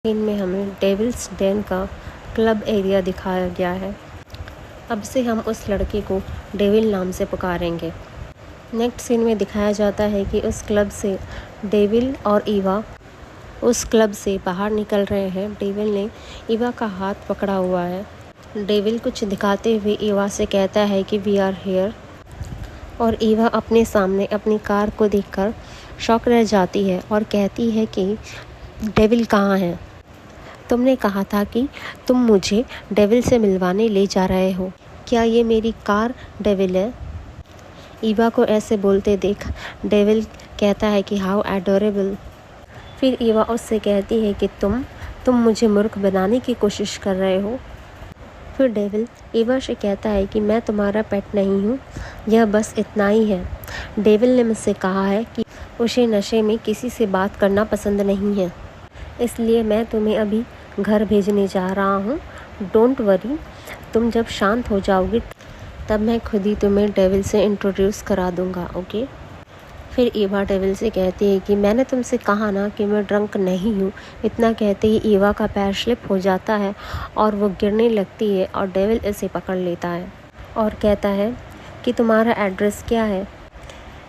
Scene में हमें devils Dane का क्लब एरिया दिखाया गया है। अब से हम उस लड़के को डेविल नाम से पुकारेंगे। नेक्स्ट सीन में दिखाया जाता है कि उस क्लब से डेविल और ईवा उस क्लब से बाहर निकल रहे हैं। डेविल ने ईवा का हाथ पकड़ा हुआ है। डेविल कुछ दिखाते हुए ईवा से कहता है कि वी आर हियर, और ईवा अपने सामने अपनी कार को देखकर शॉक रह जाती है और कहती है कि डेविल कहाँ है? तुमने कहा था कि तुम मुझे डेविल से मिलवाने ले जा रहे हो। क्या ये मेरी कार डेविल है? ईवा को ऐसे बोलते देख डेविल कहता है कि हाउ एडोरेबल। फिर ईवा उससे कहती है कि तुम मुझे मूर्ख बनाने की कोशिश कर रहे हो। फिर डेविल ईवा से कहता है कि मैं तुम्हारा पेट नहीं हूँ, यह बस इतना ही है। डेविल ने मुझसे कहा है कि उसे नशे में किसी से बात करना पसंद नहीं है, इसलिए मैं तुम्हें अभी घर भेजने जा रहा हूँ। डोंट वरी, तुम जब शांत हो जाओगे तब मैं खुद ही तुम्हें डेविल से इंट्रोड्यूस करा दूँगा, ओके? फिर ईवा डेविल से कहती है कि मैंने तुमसे कहा ना कि मैं ड्रंक नहीं हूँ। इतना कहते ही ईवा का पैर स्लिप हो जाता है और वो गिरने लगती है और डेविल इसे पकड़ लेता है और कहता है कि तुम्हारा एड्रेस क्या है,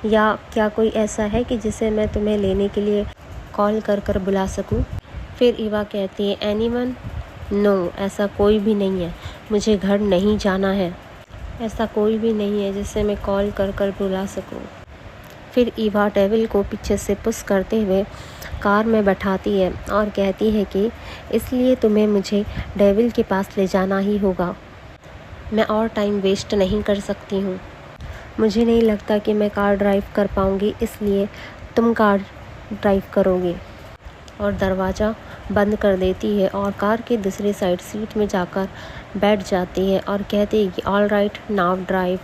या क्या कोई ऐसा है कि जिसे मैं तुम्हें लेने के लिए कॉल कर बुला सकूं? फिर ईवा कहती है एनीवन? नो, ऐसा कोई भी नहीं है। मुझे घर नहीं जाना है। ऐसा कोई भी नहीं है जिसे मैं कॉल कर बुला सकूं। फिर ईवा डेविल को पीछे से पुश करते हुए कार में बैठाती है और कहती है कि इसलिए तुम्हें मुझे डेविल के पास ले जाना ही होगा। मैं और टाइम वेस्ट नहीं कर सकती हूँ। मुझे नहीं लगता कि मैं कार ड्राइव कर पाऊँगी, इसलिए तुम कार ड्राइव करोगे। और दरवाज़ा बंद कर देती है और कार के दूसरी साइड सीट में जाकर बैठ जाती है और कहती है कि ऑल राइट, नाउ ड्राइव।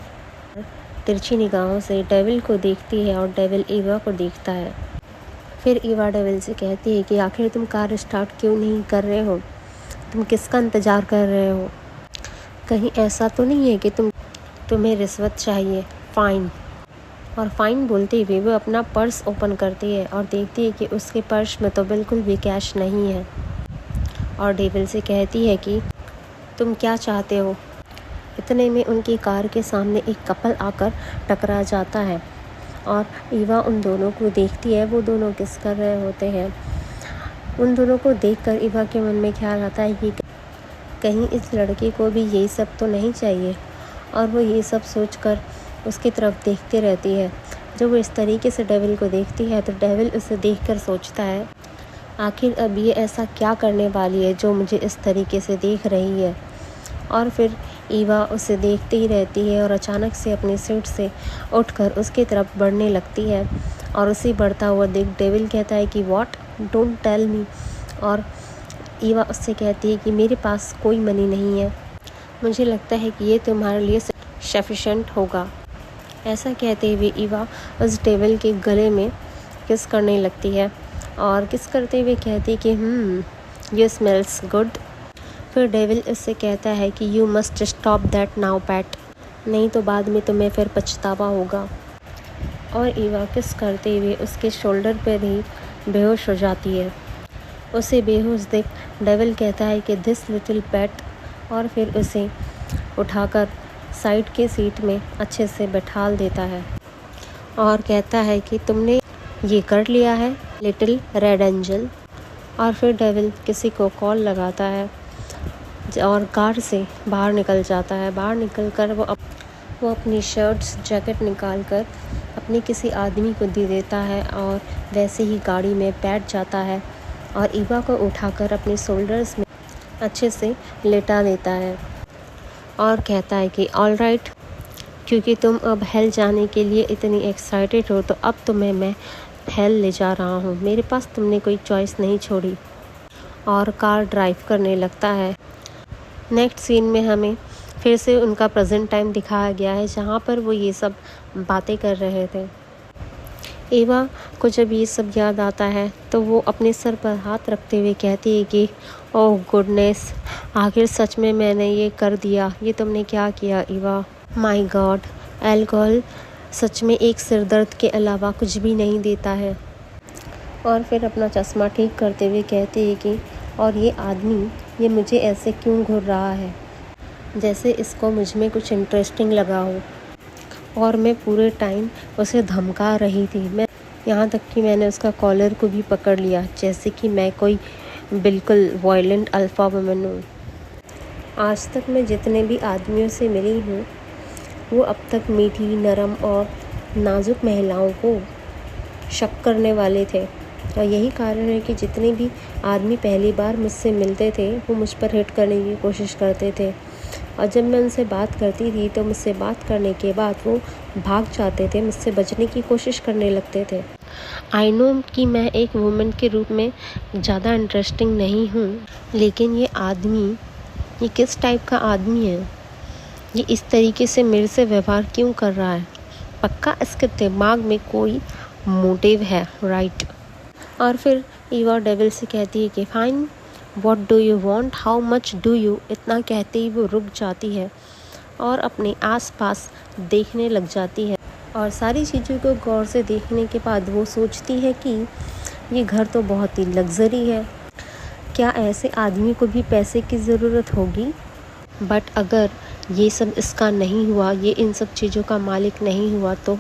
तिरछी निगाहों से डेविल को देखती है और डेविल ईवा को देखता है। फिर ईवा डेविल से कहती है कि आखिर तुम कार स्टार्ट क्यों नहीं कर रहे हो? तुम किसका इंतज़ार कर रहे हो? कहीं ऐसा तो नहीं है कि तुम्हें रिश्वत चाहिए? फ़ाइन। और फ़ाइन बोलते हुए वो अपना पर्स ओपन करती है और देखती है कि उसके पर्स में तो बिल्कुल भी कैश नहीं है, और डेविल से कहती है कि तुम क्या चाहते हो? इतने में उनकी कार के सामने एक कपल आकर टकरा जाता है और ईवा उन दोनों को देखती है। वो दोनों किस कर रहे होते हैं। उन दोनों को देखकर ईवा के मन में ख्याल आता है कि कहीं इस लड़के को भी यही सब तो नहीं चाहिए, और वो ये सब सोचकर उसकी तरफ देखती रहती है। जब वो इस तरीके से डेविल को देखती है तो डेविल उसे देखकर सोचता है आखिर अब ये ऐसा क्या करने वाली है जो मुझे इस तरीके से देख रही है। और फिर ईवा उसे देखती ही रहती है और अचानक से अपनी सीट से उठकर उसकी तरफ बढ़ने लगती है, और उसे बढ़ता हुआ देख डेविल कहता है कि व्हाट, डोंट टेल मी। और ईवा उससे कहती है कि मेरे पास कोई मनी नहीं है, मुझे लगता है कि ये तुम्हारे लिए सफिशेंट होगा। ऐसा कहते हुए ईवा उस डेविल के गले में किस करने लगती है और किस करते हुए कहती है कि यू स्मेल्स गुड। फिर डेविल उससे कहता है कि you must stop that now PAT, नहीं तो बाद में तुम्हें फिर पछतावा होगा। और ईवा किस करते हुए उसके शोल्डर पर ही बेहोश हो जाती है। उसे बेहोश देख डेविल कहता है कि दिस लिटिल पैट, और फिर उसे उठाकर साइड के सीट में अच्छे से बैठाल देता है और कहता है कि तुमने ये कर लिया है लिटिल रेड एंजल। और फिर डेविल किसी को कॉल लगाता है और कार से बाहर निकल जाता है। बाहर निकलकर वो अपनी शर्ट्स जैकेट निकाल कर अपने किसी आदमी को दे देता है और वैसे ही गाड़ी में बैठ जाता है और ईवा को उठाकर अपने शोल्डर्स में अच्छे से लेटा देता है और कहता है कि ऑल राइट, क्योंकि तुम अब हेल जाने के लिए इतनी एक्साइटेड हो तो अब तुम्हें मैं हेल ले जा रहा हूँ। मेरे पास तुमने कोई चॉइस नहीं छोड़ी। और कार ड्राइव करने लगता है। नेक्स्ट सीन में हमें फिर से उनका प्रेजेंट टाइम दिखाया गया है, जहाँ पर वो ये सब बातें कर रहे थे। ईवा को जब ये सब याद आता है तो वो अपने सर पर हाथ रखते हुए कहती है कि ओह गुडनेस, आखिर सच में मैंने ये कर दिया। ये तुमने क्या किया ईवा? माय गॉड, अल्कोहल सच में एक सिरदर्द के अलावा कुछ भी नहीं देता है। और फिर अपना चश्मा ठीक करते हुए कहती है कि और ये आदमी ये मुझे ऐसे क्यों घूर रहा है, जैसे इसको मुझ में कुछ इंटरेस्टिंग लगा हो। और मैं पूरे टाइम उसे धमका रही थी। मैं यहाँ तक कि मैंने उसका कॉलर को भी पकड़ लिया, जैसे कि मैं कोई बिल्कुल वायलेंट अल्फ़ा वुमन हूँ। आज तक मैं जितने भी आदमियों से मिली हूँ वो अब तक मीठी, नरम और नाजुक महिलाओं को शक करने वाले थे। और यही कारण है कि जितने भी आदमी पहली बार मुझसे मिलते थे वो मुझ पर हिट करने की कोशिश करते थे। और जब मैं उनसे बात करती थी तो मुझसे बात करने के बाद वो भाग जाते थे, मुझसे बचने की कोशिश करने लगते थे। आई नो कि मैं एक वुमेन के रूप में ज़्यादा इंटरेस्टिंग नहीं हूँ, लेकिन ये आदमी ये किस टाइप का आदमी है, ये इस तरीके से मेरे से व्यवहार क्यों कर रहा है। पक्का इसके दिमाग में कोई मोटिव है, राइट। और फिर ईवा डेविल से कहती है कि fine, what do you want, how much do you. इतना कहते ही वो रुक जाती है और अपने आसपास देखने लग जाती है। और सारी चीज़ों को गौर से देखने के बाद वो सोचती है कि ये घर तो बहुत ही लग्जरी है, क्या ऐसे आदमी को भी पैसे की ज़रूरत होगी। बट अगर ये सब इसका नहीं हुआ, ये इन सब चीज़ों का मालिक नहीं हुआ तो।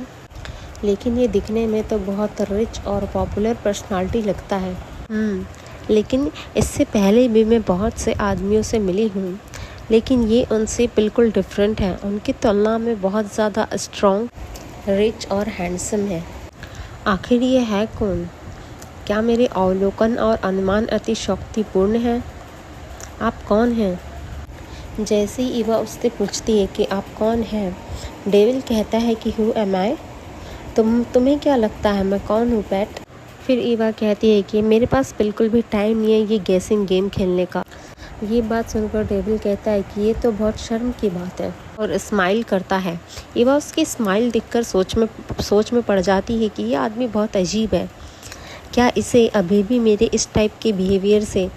लेकिन ये दिखने में तो बहुत रिच और पॉपुलर पर्सनालिटी लगता है। लेकिन इससे पहले भी मैं बहुत से आदमियों से मिली हूँ, लेकिन ये उनसे बिल्कुल डिफरेंट है। उनकी तुलना में बहुत ज़्यादा स्ट्रॉन्ग, रिच और हैंडसम है। आखिर ये है कौन? क्या मेरे अवलोकन और अनुमान अति शक्तिपूर्ण है? आप कौन हैं? जैसे ही ईवा उससे पूछती है कि आप कौन हैं, डेविल कहता है कि हु एम आई, तुम्हें क्या लगता है मैं कौन हूँ पैट। फिर ईवा कहती है कि मेरे पास बिल्कुल भी टाइम नहीं है ये गेसिंग गेम खेलने का। ये बात सुनकर डेविल कहता है कि ये तो बहुत शर्म की बात है और स्माइल करता है। ईवा उसकी स्माइल देखकर सोच में पड़ जाती है कि ये आदमी बहुत अजीब है। क्या इसे अभी भी मेरे इस टाइप के बिहेवियर से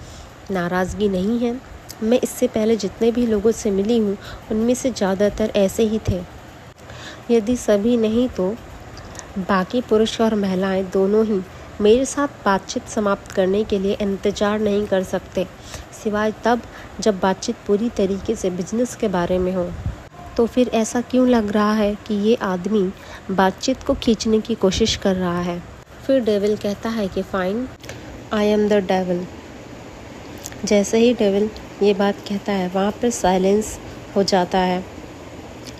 नाराज़गी नहीं है? मैं इससे पहले जितने भी लोगों से मिली हूँ उनमें से ज़्यादातर ऐसे ही थे। यदि सभी नहीं तो बाकी पुरुष और महिलाएं दोनों ही मेरे साथ बातचीत समाप्त करने के लिए इंतज़ार नहीं कर सकते, सिवाय तब जब बातचीत पूरी तरीके से बिजनेस के बारे में हो। तो फिर ऐसा क्यों लग रहा है कि ये आदमी बातचीत को खींचने की कोशिश कर रहा है? फिर डेविल कहता है कि fine, I am the devil. जैसे ही डेविल ये बात कहता है वहाँ पर साइलेंस हो जाता है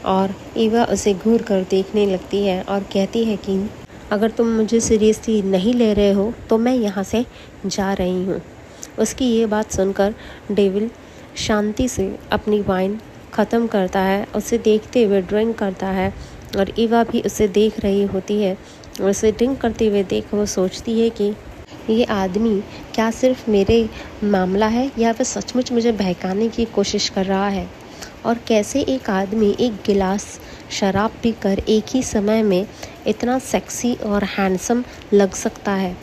और ईवा उसे घूर कर देखने लगती है और कहती है कि अगर तुम मुझे सीरियसली नहीं ले रहे हो तो मैं यहाँ से जा रही हूँ। उसकी ये बात सुनकर डेविल शांति से अपनी वाइन ख़त्म करता है, उसे देखते हुए ड्रिंक करता है और ईवा भी उसे देख रही होती है। उसे ड्रिंक करते हुए देख वो सोचती है कि ये आदमी क्या सिर्फ मेरे मामला है या वह सचमुच मुझे बहकाने की कोशिश कर रहा है। और कैसे एक आदमी एक गिलास शराब पीकर एक ही समय में इतना सेक्सी और हैंडसम लग सकता है।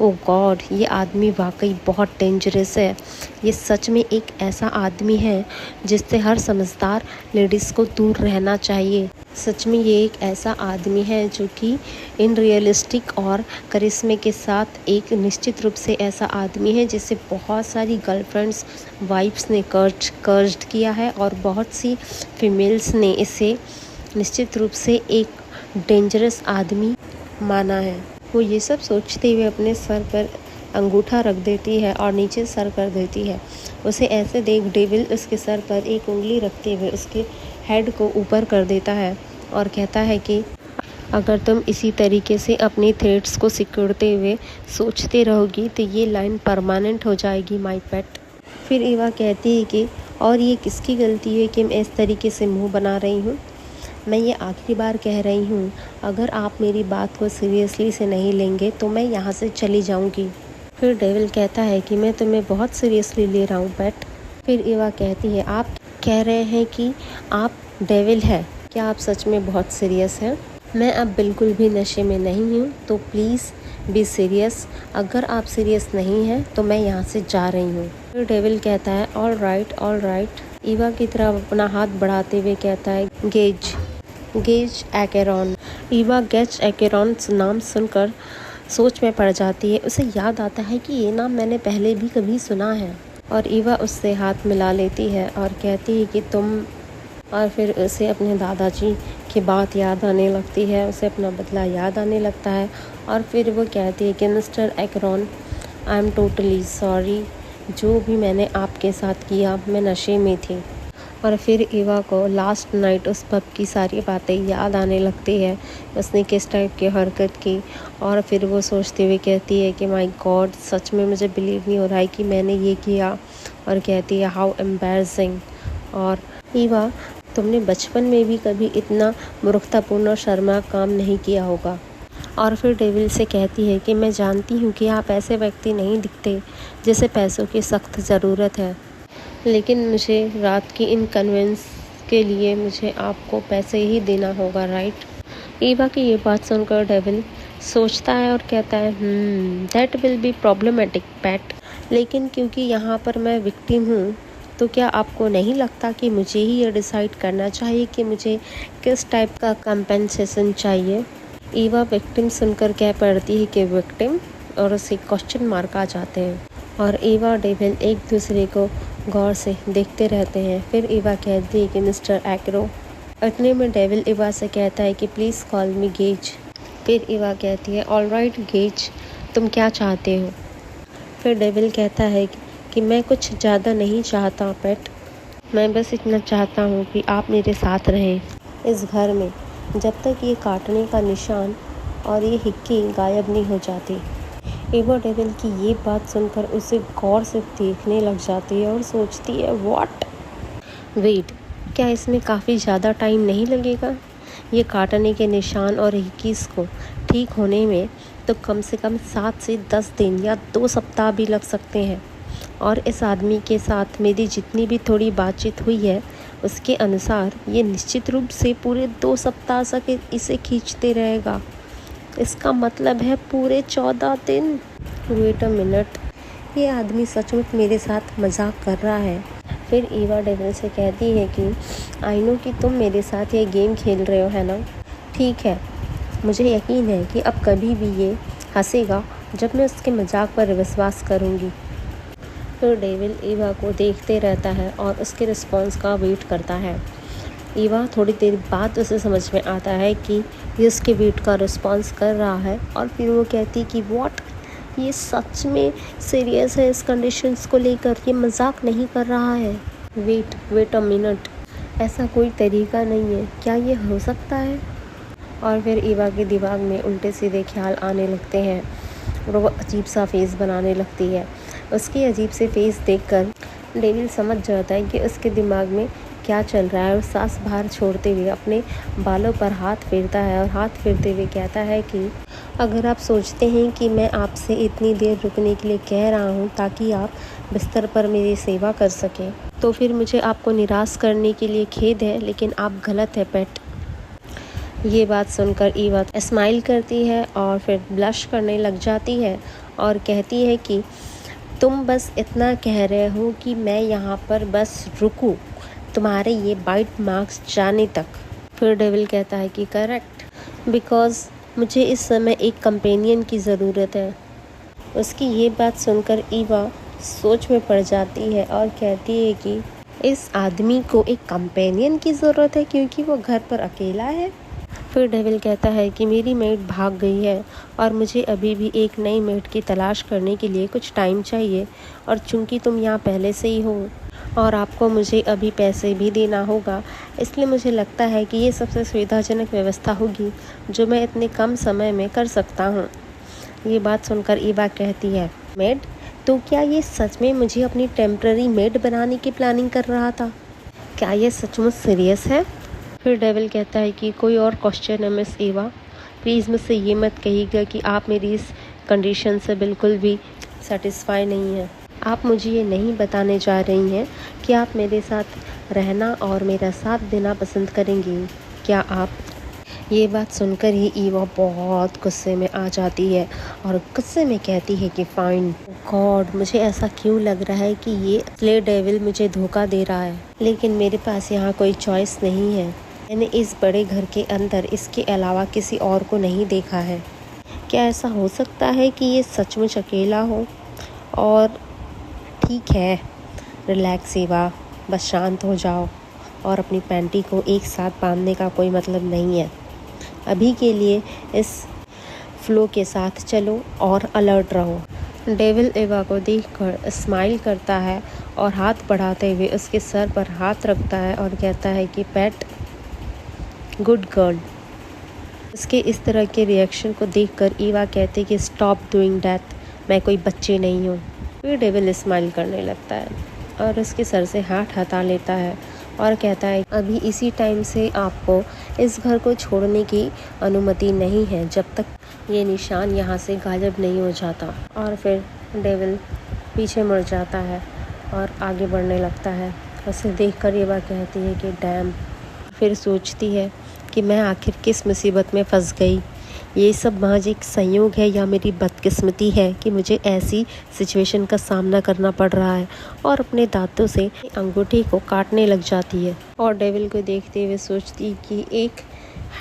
ओह गॉड, ये आदमी वाकई बहुत डेंजरस है। ये सच में एक ऐसा आदमी है जिससे हर समझदार लेडीज़ को दूर रहना चाहिए। सच में ये एक ऐसा आदमी है जो कि इन रियलिस्टिक और करिश्मे के साथ एक निश्चित रूप से ऐसा आदमी है जिसे बहुत सारी गर्लफ्रेंड्स, वाइफ्स ने कर्ज्ड किया है और बहुत सी फीमेल्स ने इसे निश्चित रूप से एक डेंजरस आदमी माना है। वो ये सब सोचते हुए अपने सर पर अंगूठा रख देती है और नीचे सर कर देती है। उसे ऐसे देख डेविल उसके सर पर एक उंगली रखते हुए उसके हेड को ऊपर कर देता है और कहता है कि अगर तुम इसी तरीके से अपनी थ्रेड्स को सिकुड़ते हुए सोचते रहोगी तो ये लाइन परमानेंट हो जाएगी माय पेट। फिर ईवा कहती है कि और ये किसकी गलती है कि मैं इस तरीके से मुंह बना रही हूँ। मैं ये आखिरी बार कह रही हूँ, अगर आप मेरी बात को सीरियसली से नहीं लेंगे तो मैं यहाँ से चली जाऊँगी। फिर डेविल कहता है कि मैं तुम्हें बहुत सीरियसली ले रहा हूँ पेट। फिर ईवा कहती है आप कह रहे हैं कि आप डेविल है, क्या आप सच में बहुत सीरियस हैं? मैं अब बिल्कुल भी नशे में नहीं हूँ, तो प्लीज़ बी सीरियस। अगर आप सीरियस नहीं हैं तो मैं यहाँ से जा रही हूँ। फिर डेविल कहता है ऑल राइट। ईवा की तरफ अपना हाथ बढ़ाते हुए कहता है Gage Acron. Eva Gage Acron नाम सुनकर सोच में पड़ जाती है। उसे याद आता है कि ये नाम मैंने पहले भी कभी सुना है और ईवा उससे हाथ मिला लेती है और कहती है कि तुम, और फिर उसे अपने दादाजी की बात याद आने लगती है, उसे अपना बदला याद आने लगता है और फिर वो कहती है कि mister Acron, I am totally sorry, जो भी मैंने आपके साथ किया, मैं नशे में थी। और फिर ईवा को लास्ट नाइट उस पब की सारी बातें याद आने लगती है, उसने किस टाइप की हरकत की, और फिर वो सोचते हुए कहती है कि माय गॉड, सच में मुझे बिलीव नहीं हो रहा है कि मैंने ये किया। और कहती है हाउ एम्बैरसिंग। और ईवा, तुमने बचपन में भी कभी इतना मूर्खतापूर्ण और शर्मनाक काम नहीं किया होगा। और फिर डेविल से कहती है कि मैं जानती हूँ कि आप ऐसे व्यक्ति नहीं दिखते जिसे पैसों की सख्त ज़रूरत है, लेकिन मुझे रात की इनकन्वेंस के लिए मुझे आपको पैसे ही देना होगा, राइट। ईवा की ये बात सुनकर डेविल सोचता है और कहता है that will be problematic PAT, लेकिन क्योंकि यहाँ पर मैं विक्टिम हूँ, तो क्या आपको नहीं लगता कि मुझे ही ये डिसाइड करना चाहिए कि मुझे किस टाइप का कंपेंसेशन चाहिए। ईवा विक्टिम सुनकर कह पड़ती है कि विक्टिम, और उसे क्वेश्चन मार्क आ जाते हैं और ईवा डेविल एक दूसरे को गौर से देखते रहते हैं। फिर ईवा कहती है कि मिस्टर एक्रो। इतने में डेविल ईवा से कहता है कि प्लीज़ कॉल मी गेज। फिर ईवा कहती है ऑलराइट गेज, तुम क्या चाहते हो। फिर डेविल कहता है कि मैं कुछ ज़्यादा नहीं चाहता पेट, मैं बस इतना चाहता हूँ कि आप मेरे साथ रहें इस घर में जब तक ये काटने का निशान और ये हिक्की गायब नहीं हो जाती। ईवा डेविल की ये बात सुनकर उसे गौर से देखने लग जाती है और सोचती है व्हाट, वेट, क्या इसमें काफ़ी ज़्यादा टाइम नहीं लगेगा। ये काटने के निशान और हिक्कीज़ को ठीक होने में तो कम से कम 7 से 10 दिन या 2 सप्ताह भी लग सकते हैं। और इस आदमी के साथ मेरी जितनी भी थोड़ी बातचीत हुई है उसके अनुसार ये निश्चित रूप से पूरे 2 सप्ताह तक इसे खींचते रहेगा। इसका मतलब है पूरे 14 दिन। वेट अ मिनट, ये आदमी सचमुच मेरे साथ मजाक कर रहा है। फिर ईवा डेविल से कहती है कि आई नो कि तुम मेरे साथ ये गेम खेल रहे हो, है ना। ठीक है, मुझे यकीन है कि अब कभी भी ये हंसेगा जब मैं उसके मजाक पर विश्वास करूँगी। फिर डेविल ईवा को देखते रहता है और उसके रिस्पॉन्स का वेट करता है। ईवा थोड़ी देर बाद उसे समझ में आता है कि ये उसके वेट का रिस्पॉन्स कर रहा है और फिर वो कहती कि व्हाट, ये सच में सीरियस है इस कंडीशंस को लेकर, ये मजाक नहीं कर रहा है। वेट अ मिनट, ऐसा कोई तरीका नहीं है, क्या ये हो सकता है। और फिर ईवा के दिमाग में उल्टे सीधे ख्याल आने लगते हैं और वो अजीब सा फेस बनाने लगती है। उसके अजीब से फेस देखकर डेविल समझ जाता है कि उसके दिमाग में क्या चल रहा है और सांस बाहर छोड़ते हुए अपने बालों पर हाथ फेरता है और हाथ फेरते हुए कहता है कि अगर आप सोचते हैं कि मैं आपसे इतनी देर रुकने के लिए कह रहा हूँ ताकि आप बिस्तर पर मेरी सेवा कर सकें, तो फिर मुझे आपको निराश करने के लिए खेद है, लेकिन आप गलत है पेट। ये बात सुनकर ईवा स्माइल करती है और फिर ब्लश करने लग जाती है और कहती है कि तुम बस इतना कह रहे हो कि मैं यहाँ पर बस रुकूं तुम्हारे ये बाइट मार्क्स जाने तक। फिर डेविल कहता है कि करेक्ट, बिकॉज़ मुझे इस समय एक कंपेनियन की ज़रूरत है। उसकी ये बात सुनकर ईवा सोच में पड़ जाती है और कहती है कि इस आदमी को एक कंपेनियन की ज़रूरत है क्योंकि वो घर पर अकेला है। फिर डेविल कहता है कि मेरी मेड भाग गई है और मुझे अभी भी एक नई मेड की तलाश करने के लिए कुछ टाइम चाहिए, और चूंकि तुम यहाँ पहले से ही हो और आपको मुझे अभी पैसे भी देना होगा, इसलिए मुझे लगता है कि ये सबसे सुविधाजनक व्यवस्था होगी जो मैं इतने कम समय में कर सकता हूँ। ये बात सुनकर ईवा कहती है मेड, तो क्या ये सच में मुझे अपनी टेम्प्ररी मेड बनाने की प्लानिंग कर रहा था? क्या ये सचमुच सीरियस है? फिर डेविल कहता है कि कोई और क्वेश्चन है मिस ईवा, प्लीज़ मुझसे ये मत कहिएगा कि आप मेरी इस कंडीशन से बिल्कुल भी सेटिस्फाई नहीं हैं। आप मुझे ये नहीं बताने जा रही हैं कि आप मेरे साथ रहना और मेरा साथ देना पसंद करेंगी, क्या आप? ये बात सुनकर ही ईवा बहुत गुस्से में आ जाती है और गुस्से में कहती है कि फाइन गॉड, मुझे ऐसा क्यों लग रहा है कि ये स्ले डेविल मुझे धोखा दे रहा है, लेकिन मेरे पास यहाँ कोई चॉइस नहीं है। मैंने इस बड़े घर के अंदर इसके अलावा किसी और को नहीं देखा है। क्या ऐसा हो सकता है कि ये सचमुच अकेला हो? और ठीक है, रिलैक्स ईवा, बस शांत हो जाओ और अपनी पैंटी को एक साथ बांधने का कोई मतलब नहीं है। अभी के लिए इस फ्लो के साथ चलो और अलर्ट रहो। डेविल ईवा को देखकर स्माइल करता है और हाथ बढ़ाते हुए उसके सर पर हाथ रखता है और कहता है कि पेट, गुड गर्ल। उसके इस तरह के रिएक्शन को देखकर ईवा कहती कि स्टॉप डूइंग दैट, मैं कोई बच्चे नहीं हूँ। फिर डेविल स्माइल करने लगता है और उसके सर से हाथ हटा लेता है और कहता है अभी इसी टाइम से आपको इस घर को छोड़ने की अनुमति नहीं है जब तक ये निशान यहाँ से गायब नहीं हो जाता। और फिर डेविल पीछे मुड़ जाता है और आगे बढ़ने लगता है। उसे देखकर ईवा कहती है कि डैम। फिर सोचती है कि मैं आखिर किस मुसीबत में फंस गई। ये सब महज एक संयोग है या मेरी बदकिस्मती है कि मुझे ऐसी सिचुएशन का सामना करना पड़ रहा है। और अपने दांतों से अंगूठी को काटने लग जाती है और डेविल को देखते हुए सोचती कि एक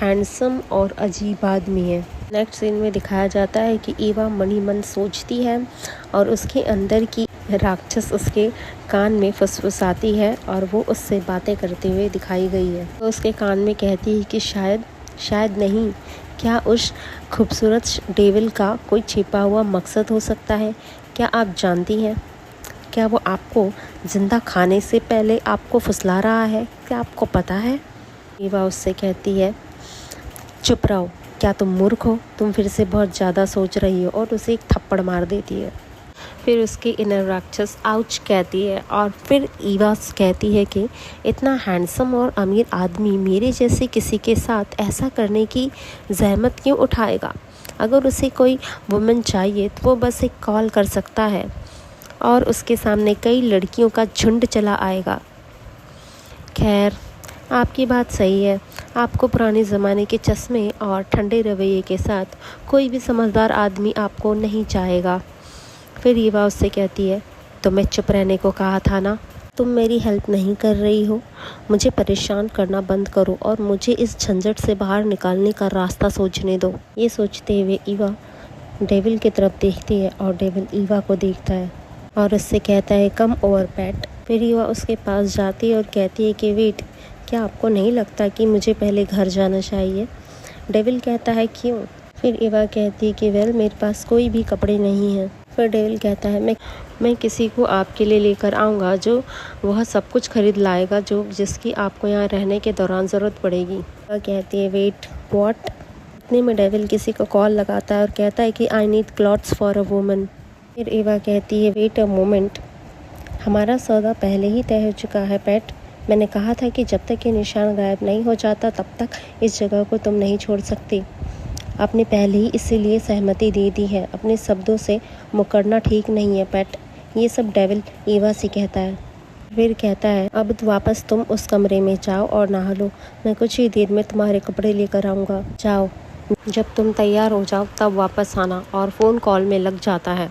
हैंडसम और अजीब आदमी है। नेक्स्ट सीन में दिखाया जाता है कि ईवा मन ही मन सोचती है और उसके अंदर की राक्षस उसके कान में फुसफुसाती है और वो उससे बातें करते हुए दिखाई गई है। तो उसके कान में कहती है कि शायद नहीं, क्या उस खूबसूरत डेविल का कोई छिपा हुआ मकसद हो सकता है? क्या आप जानती हैं? क्या वो आपको जिंदा खाने से पहले आपको फुसला रहा है? क्या आपको पता है? ईवा उससे कहती है चुप रहो, क्या तुम मूर्ख हो? तुम फिर से बहुत ज़्यादा सोच रही हो, और उसे एक थप्पड़ मार देती है। फिर उसकी इनर राक्षस आउच कहती है और फिर ईवा कहती है कि इतना हैंडसम और अमीर आदमी मेरे जैसे किसी के साथ ऐसा करने की जहमत क्यों उठाएगा? अगर उसे कोई वुमेन चाहिए तो वो बस एक कॉल कर सकता है और उसके सामने कई लड़कियों का झुंड चला आएगा। खैर, आपकी बात सही है। आपको पुराने ज़माने के चश्मे और ठंडे रवैये के साथ कोई भी समझदार आदमी आपको नहीं चाहेगा। फिर ईवा उससे कहती है तो मैं चुप रहने को कहा था ना। तुम मेरी हेल्प नहीं कर रही हो, मुझे परेशान करना बंद करो और मुझे इस झंझट से बाहर निकालने का रास्ता सोचने दो। ये सोचते हुए ईवा डेविल की तरफ देखती है और डेविल ईवा को देखता है और उससे कहता है कम ओवर पेट। फिर ईवा उसके पास जाती है और कहती है कि वेट, क्या आपको नहीं लगता कि मुझे पहले घर जाना चाहिए? डेविल कहता है क्यों? फिर ईवा कहती है कि वेल, मेरे पास कोई भी कपड़े नहीं हैं। फिर डेविल कहता है मैं किसी को आपके लिए लेकर आऊँगा जो वह सब कुछ खरीद लाएगा जिसकी आपको यहाँ रहने के दौरान ज़रूरत पड़ेगी। वह कहती है वेट व्हाट। इतने में डेविल किसी को कॉल लगाता है और कहता है कि I need clothes for a woman. फिर ईवा कहती है वेट अ मोमेंट, हमारा सौदा पहले ही तय हो चुका है पेट। मैंने कहा था कि जब तक ये निशान गायब नहीं हो जाता तब तक इस जगह को तुम नहीं छोड़ सकती। आपने पहले ही इसीलिए सहमति दे दी है। अपने शब्दों से मुकरना ठीक नहीं है पेट। ये सब डेविल ईवा से कहता है। फिर कहता है अब वापस तुम उस कमरे में जाओ और नहा लो। मैं कुछ ही देर में तुम्हारे कपड़े लेकर आऊँगा। जाओ, जब तुम तैयार हो जाओ तब वापस आना। और फ़ोन कॉल में लग जाता है।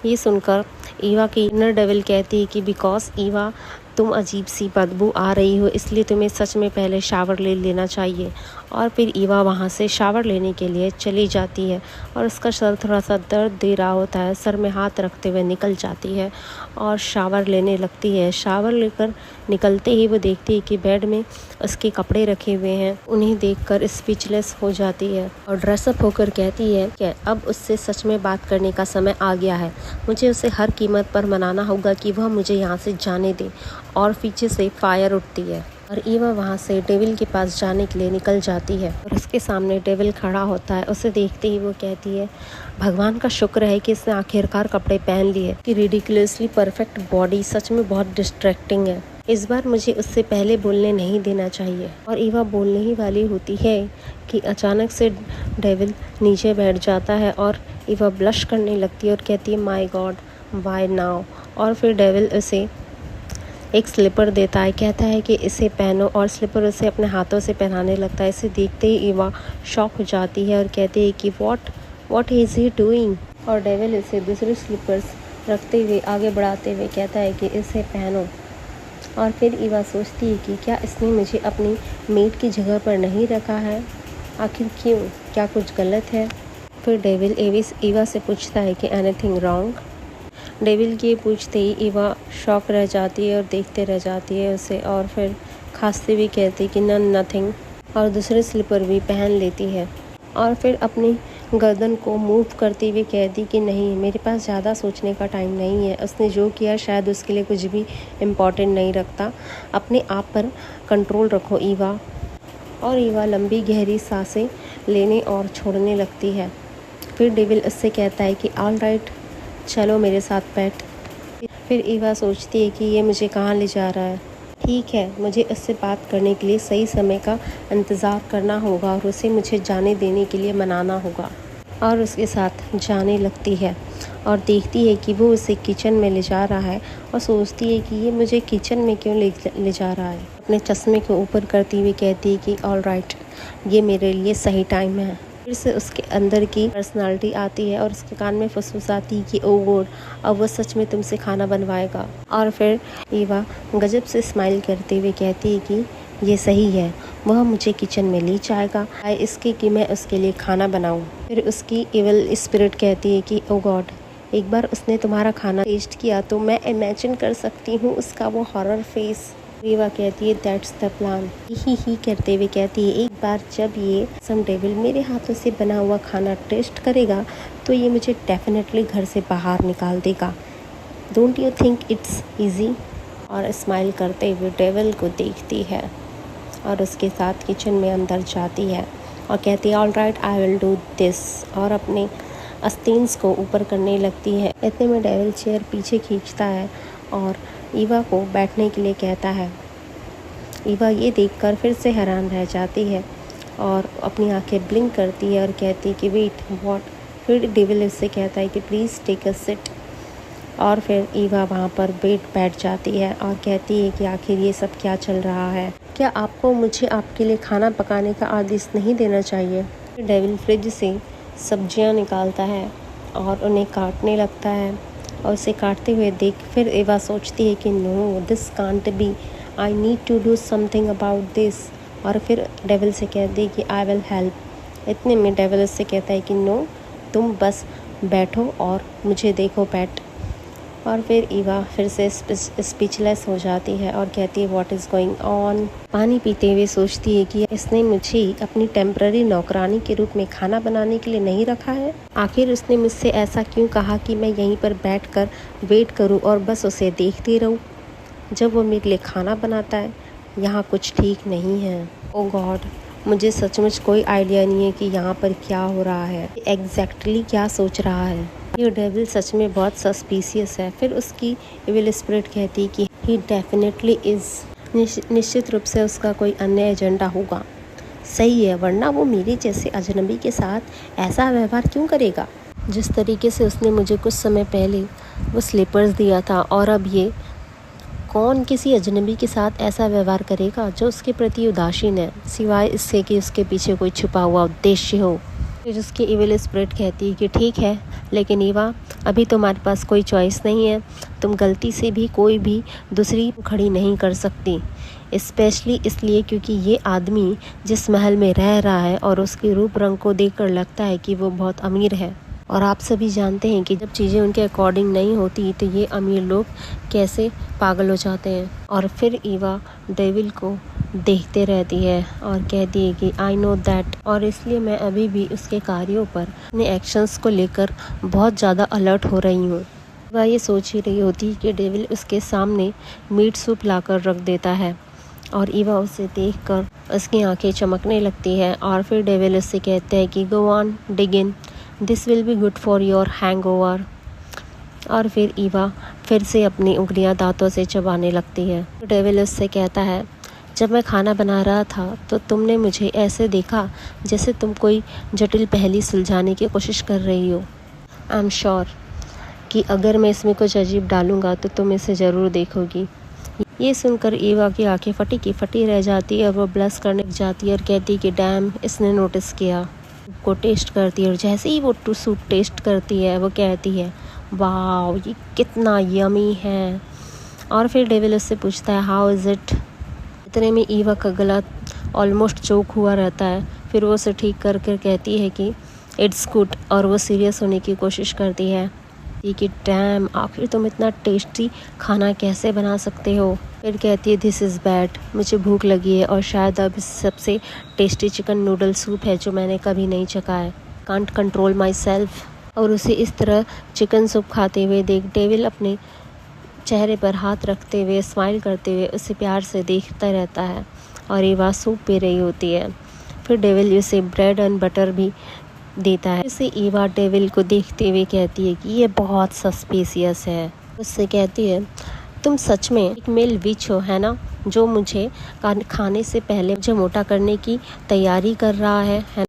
ये सुनकर ईवा की इनर डेविल कहती है कि बिकॉज ईवा, तुम अजीब सी बदबू आ रही हो, इसलिए तुम्हें सच में पहले शावर ले लेना चाहिए। और फिर ईवा वहाँ से शावर लेने के लिए चली जाती है और उसका सर थोड़ा सा दर्द दे रहा होता है। सर में हाथ रखते हुए निकल जाती है और शावर लेने लगती है। शावर लेकर निकलते ही वो देखती है कि बेड में उसके कपड़े रखे हुए हैं। उन्हें देखकर स्पीचलेस हो जाती है और ड्रेसअप होकर कहती है कि अब उससे सच में बात करने का समय आ गया है। मुझे उसे हर कीमत पर मनाना होगा कि वह मुझे यहाँ से जाने दे। और पीछे से फायर उठती है और ईवा वहाँ से डेविल के पास जाने के लिए निकल जाती है और उसके सामने डेविल खड़ा होता है। उसे देखते ही वो कहती है भगवान का शुक्र है कि इसने आखिरकार कपड़े पहन लिए। कि रिडिकुलसली परफेक्ट बॉडी सच में बहुत डिस्ट्रैक्टिंग है। इस बार मुझे उससे पहले बोलने नहीं देना चाहिए। और ईवा बोलने ही वाली होती है कि अचानक से डेविल नीचे बैठ जाता है और ईवा ब्लश करने लगती है और कहती है माय गॉड व्हाई नाउ। और फिर डेविल उसे एक स्लीपर देता है, कहता है कि इसे पहनो और स्लीपर उसे अपने हाथों से पहनाने लगता है। इसे देखते ही ईवा शॉक हो जाती है और कहती है कि व्हाट इज़ ही डूइंग। और डेविल इसे दूसरे स्लीपर्स रखते हुए आगे बढ़ाते हुए कहता है कि इसे पहनो। और फिर ईवा सोचती है कि क्या इसने मुझे अपनी मेड की जगह पर नहीं रखा है? आखिर क्यों? क्या कुछ गलत है? फिर डेविल ईवा से पूछता है कि एनीथिंग रॉन्ग। डेविल के पूछते ही ईवा शॉक रह जाती है और देखते रह जाती है उसे, और फिर खांसते हुए कहती कि नथिंग, और दूसरे स्लीपर भी पहन लेती है और फिर अपनी गर्दन को मूव करते हुए कहती कि नहीं, मेरे पास ज़्यादा सोचने का टाइम नहीं है। उसने जो किया शायद उसके लिए कुछ भी इम्पोर्टेंट नहीं रखता। अपने आप पर कंट्रोल रखो ईवा। और ईवा लंबी गहरी सांसें लेने और छोड़ने लगती है। फिर डेविल उससे कहता है कि ऑल राइट, चलो मेरे साथ बैठ। फिर ईवा सोचती है कि ये मुझे कहाँ ले जा रहा है। ठीक है, मुझे उससे बात करने के लिए सही समय का इंतज़ार करना होगा और उसे मुझे जाने देने के लिए मनाना होगा। और उसके साथ जाने लगती है और देखती है कि वो उसे किचन में ले जा रहा है और सोचती है कि ये मुझे किचन में क्यों ले जा रहा है। अपने चश्मे को ऊपर करती हुए कहती है कि ऑल राइट, ये मेरे लिए सही टाइम है। फिर से उसके अंदर की पर्सनालिटी आती है और उसके कान में फुसफुसाती है कि ओ गॉड, अब वो सच में तुमसे खाना बनवाएगा। और फिर ईवा गजब से स्माइल करते हुए कहती है कि ये सही है, वह मुझे किचन में ले जाएगा इसके कि मैं उसके लिए खाना बनाऊं। फिर उसकी इविल स्पिरिट कहती है कि ओ गॉड, एक बार उसने तुम्हारा खाना टेस्ट किया तो मैं इमेजिन कर सकती हूँ उसका वो हॉरर फेस। ईवा कहती है दैट्स द प्लान। ही करते हुए कहती है एक बार जब ये सम डेविल मेरे हाथों से बना हुआ खाना टेस्ट करेगा तो ये मुझे डेफिनेटली घर से बाहर निकाल देगा। Don't you think it's easy. और स्माइल करते हुए डेविल को देखती है और उसके साथ किचन में अंदर जाती है और कहती है all right, I will do this, और अपने अस्तीन्स को ऊपर करने लगती है। इतने में डेविल चेयर पीछे खींचता है और ईवा को बैठने के लिए कहता है। ईवा ये देखकर फिर से हैरान रह जाती है और अपनी आंखें ब्लिंक करती है और कहती है कि वेट व्हाट। फिर डेविल उससे कहता है कि प्लीज़ टेक अ सिट। और फिर ईवा वहाँ पर बैठ जाती है और कहती है कि आखिर ये सब क्या चल रहा है, क्या आपको मुझे आपके लिए खाना पकाने का आदेश नहीं देना चाहिए। डेविल फ्रिज से सब्जियाँ निकालता है और उन्हें काटने लगता है और उसे काटते हुए देख फिर ईवा सोचती है कि no, this can't be, I need to do something about this. और फिर डेविल से कहती है कि आई विल हेल्प। इतने में डेविल से कहता है कि नो, तुम बस बैठो और मुझे देखो बैठ। और फिर ईवा फिर से स्पीचलेस हो जाती है और कहती है व्हाट इज़ गोइंग ऑन। पानी पीते हुए सोचती है कि इसने मुझे अपनी टेम्पररी नौकरानी के रूप में खाना बनाने के लिए नहीं रखा है। आखिर उसने मुझसे ऐसा क्यों कहा कि मैं यहीं पर बैठकर वेट करूं और बस उसे देखती रहूं जब वो मेरे लिए खाना बनाता है। यहाँ कुछ ठीक नहीं है। ओ गॉड, मुझे सचमुच कोई आइडिया नहीं है कि यहाँ पर क्या हो रहा है, एग्जैक्टली क्या सोच रहा है। ये डेविल सच में बहुत सस्पिशियस है। फिर उसकी इविल स्पिरिट कहती है कि ही डेफिनेटली इज़, निश्चित रूप से उसका कोई अन्य एजेंडा होगा। सही है, वरना वो मेरे जैसे अजनबी के साथ ऐसा व्यवहार क्यों करेगा। जिस तरीके से उसने मुझे कुछ समय पहले वो स्लीपर्स दिया था, और अब ये कौन किसी अजनबी के साथ ऐसा व्यवहार करेगा जो उसके प्रति उदासीन है, सिवाय इससे कि उसके पीछे कोई छुपा हुआ उद्देश्य हो। फिर उसकी इविल स्पिरिट कहती है कि ठीक है, लेकिन ईवा अभी तुम्हारे पास कोई चॉइस नहीं है। तुम गलती से भी कोई भी दूसरी खड़ी नहीं कर सकती, स्पेशली इसलिए क्योंकि ये आदमी जिस महल में रह रहा है और उसके रूप रंग को देखकर लगता है कि वो बहुत अमीर है। और आप सभी जानते हैं कि जब चीज़ें उनके अकॉर्डिंग नहीं होती तो ये अमीर लोग कैसे पागल हो जाते हैं। और फिर ईवा डेविल को देखते रहती है और कहती है कि आई नो दैट, और इसलिए मैं अभी भी उसके कार्यों पर, अपने एक्शंस को लेकर बहुत ज़्यादा अलर्ट हो रही हूँ। वह ये सोच ही रही होती कि डेविल उसके सामने मीट सूप लाकर रख देता है और ईवा उसे देखकर उसकी आंखें चमकने लगती है। और फिर डेविल उससे कहते हैं कि go on dig in, this will be good for your hangover. और फिर ईवा फिर से अपनी उंगलियां दांतों से चबाने लगती है। डेविल उससे कहता है जब मैं खाना बना रहा था तो तुमने मुझे ऐसे देखा जैसे तुम कोई जटिल पहेली सुलझाने की कोशिश कर रही हो। आई एम श्योर कि अगर मैं इसमें कुछ अजीब डालूंगा तो तुम इसे ज़रूर देखोगी। ये सुनकर ईवा की आंखें फटी की फटी रह जाती है और वो ब्लश करने लग जाती है और कहती है कि डैम, इसने नोटिस किया। को टेस्ट करती है और जैसे ही वो सूप टेस्ट करती है वो कहती है वाह, ये कितना यमी है। और फिर डेविल उससे पूछता है हाउ इज़ इट। इतने में ईवा का गला ऑलमोस्ट चोक हुआ रहता है। फिर वो उसे ठीक कर कहती है कि इट्स गुड, और वो सीरियस होने की कोशिश करती है कि डैम, आखिर तुम इतना टेस्टी खाना कैसे बना सकते हो। फिर कहती है दिस इज़ बैड, मुझे भूख लगी है और शायद अब सबसे टेस्टी चिकन नूडल सूप है जो मैंने कभी नहीं चखा है। Can't control my self. और उसे इस तरह चिकन सूप खाते हुए देख डेविल अपने चेहरे पर हाथ रखते हुए स्माइल करते हुए उसे प्यार से देखता रहता है और एवा सूप पी रही होती है। फिर डेविल उसे ब्रेड एंड बटर भी देता है। इसे एवा डेविल को देखते हुए कहती है कि ये बहुत सस्पिशियस है। उससे कहती है तुम सच में एक मेल विच हो, है ना, जो मुझे खाने से पहले मुझे मोटा करने की तैयारी कर रहा है